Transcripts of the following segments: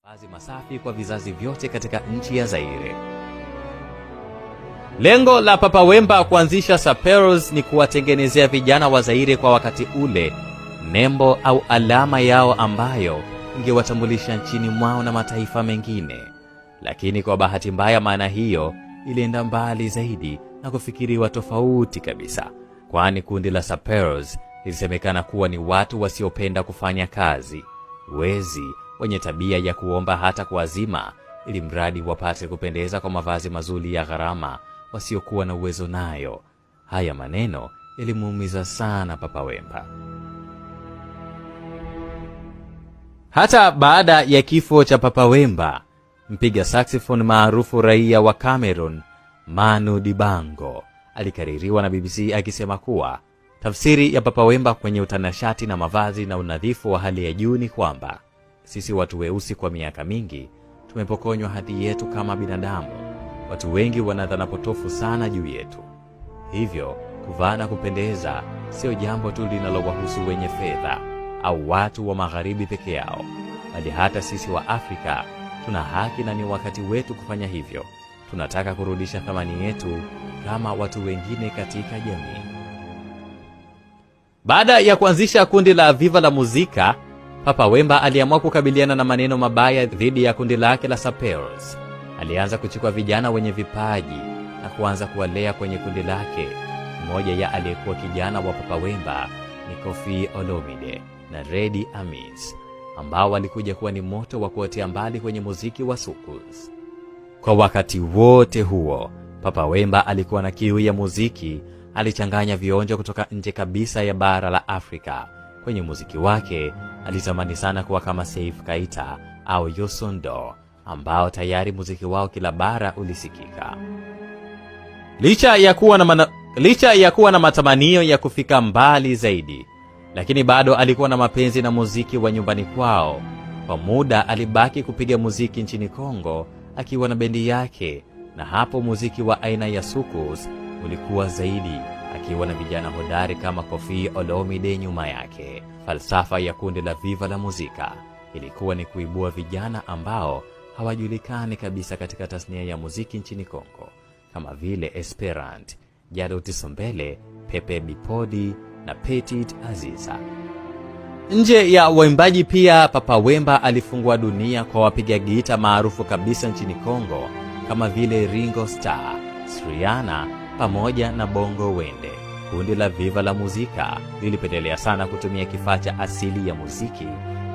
mavazi masafi kwa vizazi vyote katika nchi ya Zaire. Lengo la Papa Wemba kuanzisha Saperos ni kuwatengenezea vijana wa Zaire kwa wakati ule nembo au alama yao ambayo ingewatambulisha nchini mwao na mataifa mengine. Lakini kwa bahati mbaya maana hiyo ilienda mbali zaidi na kufikiriwa tofauti kabisa, kwani kundi la Saperos lilisemekana kuwa ni watu wasiopenda kufanya kazi, wezi, wenye tabia ya kuomba hata kuazima ili mradi wapate kupendeza kwa mavazi mazuri ya gharama wasiokuwa na uwezo nayo. Haya maneno yalimuumiza sana Papa Wemba. Hata baada ya kifo cha Papa Wemba, mpiga saxophone maarufu raia wa Cameroon, Manu Dibango, alikaririwa na BBC akisema kuwa tafsiri ya Papa Wemba kwenye utanashati na mavazi na unadhifu wa hali ya juu ni kwamba sisi watu weusi kwa miaka mingi tumepokonywa hadhi yetu kama binadamu. Watu wengi wanadhana potofu sana juu yetu. Hivyo kuvaa na kupendeza sio jambo tu linalowahusu wenye fedha au watu wa magharibi peke yao, bali hata sisi wa Afrika tuna haki na ni wakati wetu kufanya hivyo. Tunataka kurudisha thamani yetu kama watu wengine katika jamii. Baada ya kuanzisha kundi la Viva la Muzika, Papa Wemba aliamua kukabiliana na maneno mabaya dhidi ya kundi lake la Saperos. Alianza kuchukua vijana wenye vipaji na kuanza kuwalea kwenye kundi lake. Mmoja ya aliyekuwa kijana wa Papa Wemba ni Koffi Olomide na Redi Amis, ambao walikuja kuwa ni moto wa kuotea mbali kwenye muziki wa soukous. Kwa wakati wote huo, Papa Wemba alikuwa na kiu ya muziki. Alichanganya vionjo kutoka nje kabisa ya bara la Afrika. Kwenye muziki wake, alitamani sana kuwa kama Seif Kaita au Youssou N'Dour, ambao tayari muziki wao kila bara ulisikika. Licha ya kuwa na matamanio ya kufika mbali zaidi, lakini bado alikuwa na mapenzi na muziki wa nyumbani kwao. Kwa muda alibaki kupiga muziki nchini Kongo akiwa na bendi yake, na hapo muziki wa aina ya soukous ulikuwa zaidi, akiwa na vijana hodari kama Koffi Olomide nyuma yake. Falsafa ya kundi la Viva la Muzika ilikuwa ni kuibua vijana ambao hawajulikani kabisa katika tasnia ya muziki nchini Kongo, kama vile Esperant, Jado Tisombele, Pepe Bipodi na Petit Aziza. Nje ya waimbaji pia, Papa Wemba alifungua dunia kwa wapiga gita maarufu kabisa nchini Kongo kama vile Ringo Starr, Sriana pamoja na Bongo Wende. Kundi la Viva la Muzika lilipendelea sana kutumia kifaa cha asili ya muziki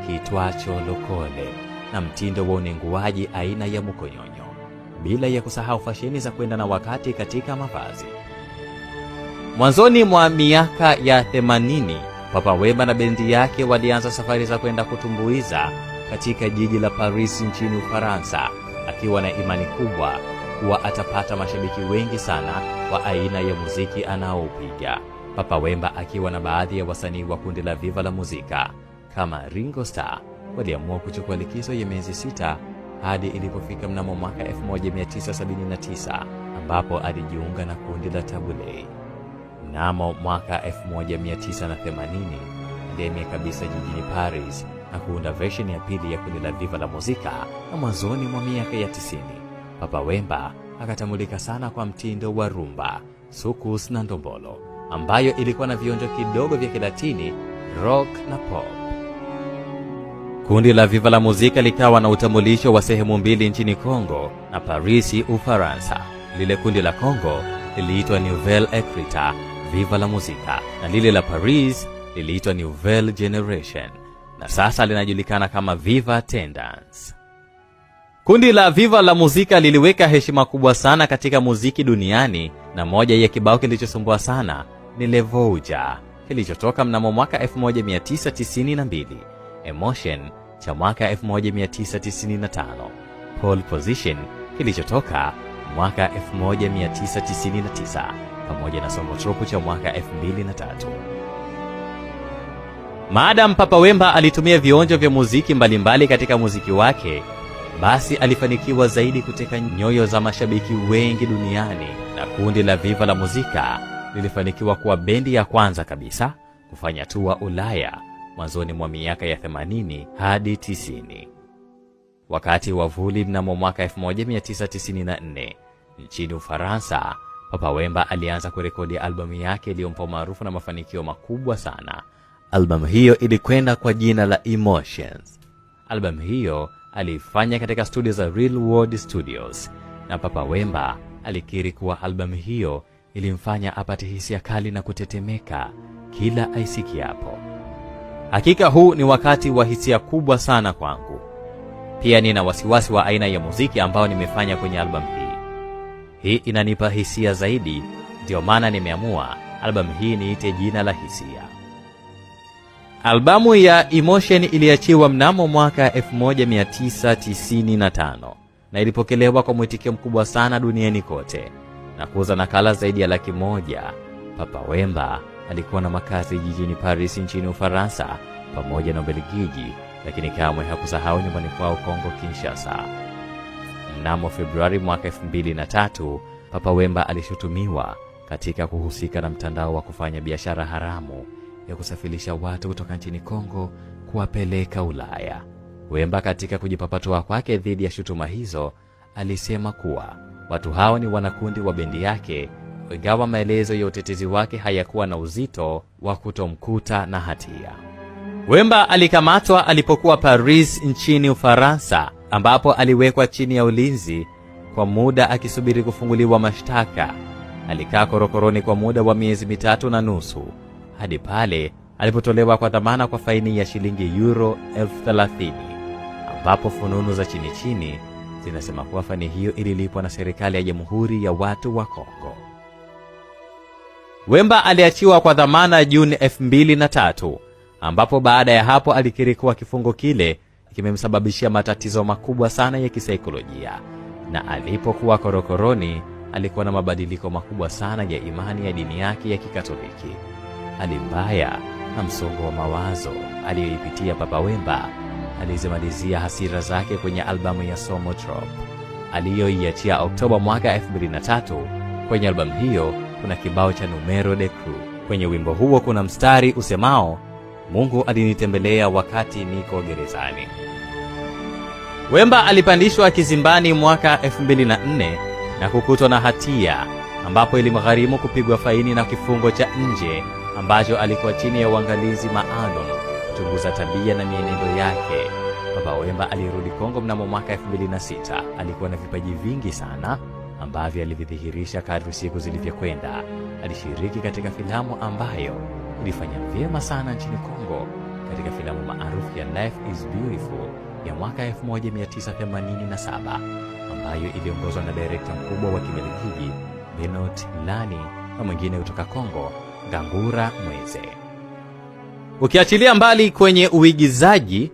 kiitwacho lokole na mtindo wa unenguaji aina ya mukonyonyo, bila ya kusahau fasheni za kwenda na wakati katika mavazi. Mwanzoni mwa miaka ya 80, Papa Wemba na bendi yake walianza safari za kwenda kutumbuiza katika jiji la Paris nchini Ufaransa, akiwa na imani kubwa kuwa atapata mashabiki wengi sana wa aina ya muziki anaopiga. Papa Wemba akiwa na baadhi ya wasanii wa kundi la Viva la Muzika kama Ringo Starr waliamua kuchukua likizo ya miezi 6 hadi ilipofika mnamo mwaka 1979 ambapo alijiunga na kundi la Tabu Ley. Mnamo mwaka 1980 alihamia kabisa jijini Paris na kuunda version ya pili ya kundi la Viva la Muzika, na mwanzoni mwa miaka ya 90 Papa Wemba akatambulika sana kwa mtindo wa rumba, soukous na ndombolo, ambayo ilikuwa na vionjo kidogo vya Kilatini, rock na pop. Kundi la Viva la Muzika likawa na utambulisho wa sehemu mbili nchini Kongo na Paris, Ufaransa. Lile kundi la Kongo liliitwa Nouvelle Écriture Viva la Muzika, na lile la Paris liliitwa Nouvelle Generation, na sasa linajulikana kama Viva Tendance. Kundi la Viva la Muzika liliweka heshima kubwa sana katika muziki duniani, na moja ya kibao kilichosumbua sana ni Le Voyage kilichotoka mnamo mwaka 1992, Emotion cha mwaka 1995, Pole Position kilichotoka mwaka 1999, pamoja na Sombotropu cha mwaka 2003. Maadam Papa Wemba alitumia vionjo vya muziki mbalimbali katika muziki wake, basi alifanikiwa zaidi kuteka nyoyo za mashabiki wengi duniani, na kundi la Viva la Muzika lilifanikiwa kuwa bendi ya kwanza kabisa kufanya tour Ulaya mwanzoni mwa miaka ya 80 hadi 90. Wakati wa vuli mnamo mwaka 1994 nchini Ufaransa, Papa Wemba alianza kurekodi albamu yake iliyompa maarufu na mafanikio makubwa sana. Albamu hiyo ilikwenda kwa jina la Emotions. Albamu hiyo aliifanya katika studio za Real World Studios, na Papa Wemba alikiri kuwa albamu hiyo ilimfanya apate hisia kali na kutetemeka kila aisikiapo. Hakika huu ni wakati wa hisia kubwa sana kwangu. Pia nina wasiwasi wa aina ya muziki ambao nimefanya kwenye albamu hii. Hii inanipa hisia zaidi, ndio maana nimeamua albamu hii niite jina la hisia. Albamu ya Emotion iliachiwa mnamo mwaka 1995 na ilipokelewa kwa mwitikio mkubwa sana duniani kote na kuuza nakala zaidi ya 100,000. Papa Wemba alikuwa na makazi jijini Paris nchini Ufaransa pamoja na Ubelgiji, lakini kamwe hakusahau nyumbani kwao Kongo Kinshasa. Mnamo Februari mwaka 2003, Papa Wemba alishutumiwa katika kuhusika na mtandao wa kufanya biashara haramu ya kusafirisha watu kutoka nchini Kongo kuwapeleka Ulaya. Wemba katika kujipapatua kwake dhidi ya shutuma hizo alisema kuwa watu hao ni wanakundi wa bendi yake, ingawa maelezo ya utetezi wake hayakuwa na uzito wa kutomkuta na hatia. Wemba alikamatwa alipokuwa Paris nchini Ufaransa, ambapo aliwekwa chini ya ulinzi kwa muda akisubiri kufunguliwa mashtaka. Alikaa korokoroni kwa muda wa miezi 3.5 hadi pale alipotolewa kwa dhamana kwa faini ya shilingi euro 30,000, ambapo fununu za chini zinasema kuwa faini hiyo ililipwa na serikali ya Jamhuri ya Watu wa Kongo. Wemba aliachiwa kwa dhamana Juni 2003, ambapo baada ya hapo alikiri kuwa kifungo kile kimemsababishia matatizo makubwa sana ya kisaikolojia, na alipokuwa korokoroni alikuwa na mabadiliko makubwa sana ya imani ya dini yake ya Kikatoliki. Hali mbaya na msongo wa mawazo aliyoipitia Papa Wemba alizimalizia hasira zake kwenye albamu ya Somo Trop aliyoiachia Oktoba mwaka 2003. Kwenye albamu hiyo kuna kibao cha Numero de Cruz. Kwenye wimbo huo kuna mstari usemao, Mungu alinitembelea wakati niko gerezani. Wemba alipandishwa kizimbani mwaka 2004 na kukutwa na hatia, ambapo ilimgharimu kupigwa faini na kifungo cha nje ambacho alikuwa chini ya uangalizi maalum kuchunguza tabia na mienendo yake. Papa Wemba alirudi Kongo mnamo mwaka 2006. Alikuwa na vipaji vingi sana ambavyo alividhihirisha kadri siku zilivyokwenda. Alishiriki katika filamu ambayo ilifanya vyema sana nchini Kongo, katika filamu maarufu ya Life is Beautiful ya mwaka 1987 ambayo iliongozwa na director mkubwa wa Kibelgiji Benoit Lani na mwingine kutoka Kongo, Ngangura Mweze. Ukiachilia mbali kwenye uigizaji,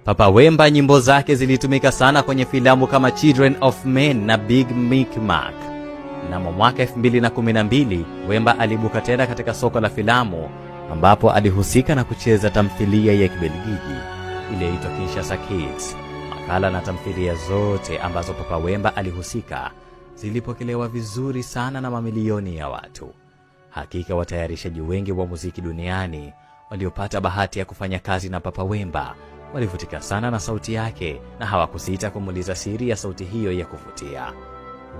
Papa Wemba nyimbo zake zilitumika sana kwenye filamu kama Children of Men na Big Micmac. Na mwaka 2012 Wemba alibuka tena katika soko la filamu, ambapo alihusika na kucheza tamthilia ya Kibelgiji iliyoitwa Kinshasa Kids. Makala na tamthilia zote ambazo Papa Wemba alihusika zilipokelewa vizuri sana na mamilioni ya watu. Hakika watayarishaji wengi wa muziki duniani waliopata bahati ya kufanya kazi na Papa Wemba walivutika sana na sauti yake, na hawakusita kumuuliza siri ya sauti hiyo ya kuvutia.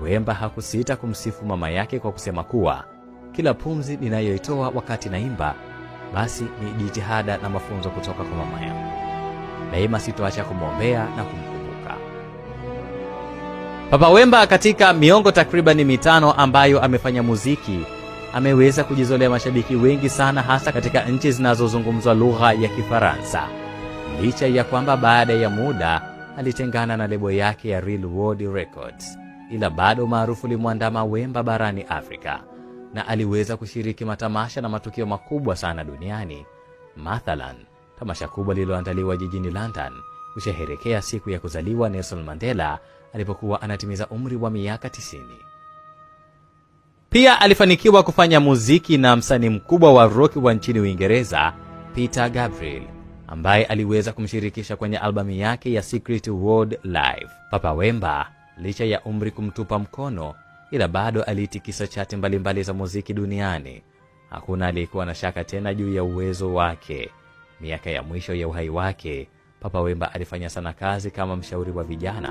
Wemba hakusita kumsifu mama yake kwa kusema kuwa kila pumzi ninayoitoa wakati naimba basi ni jitihada na mafunzo kutoka kwa mama yangu. Daima sitoacha kumwombea na kumkumbuka. Papa Wemba katika miongo takriban 5 ambayo amefanya muziki ameweza kujizolea mashabiki wengi sana, hasa katika nchi zinazozungumzwa lugha ya Kifaransa. Licha ya kwamba baada ya muda alitengana na lebo yake ya Real World Records, ila bado maarufu ulimwandama Wemba barani Afrika, na aliweza kushiriki matamasha na matukio makubwa sana duniani. Mathalan, tamasha kubwa lililoandaliwa jijini London kusherehekea siku ya kuzaliwa Nelson Mandela alipokuwa anatimiza umri wa miaka 90. Pia alifanikiwa kufanya muziki na msanii mkubwa wa rock wa nchini Uingereza, Peter Gabriel, ambaye aliweza kumshirikisha kwenye albamu yake ya Secret World Live. Papa Wemba, licha ya umri kumtupa mkono, ila bado alitikisa chati mbalimbali za muziki duniani. Hakuna aliyekuwa na shaka tena juu ya uwezo wake. Miaka ya mwisho ya uhai wake, Papa Wemba alifanya sana kazi kama mshauri wa vijana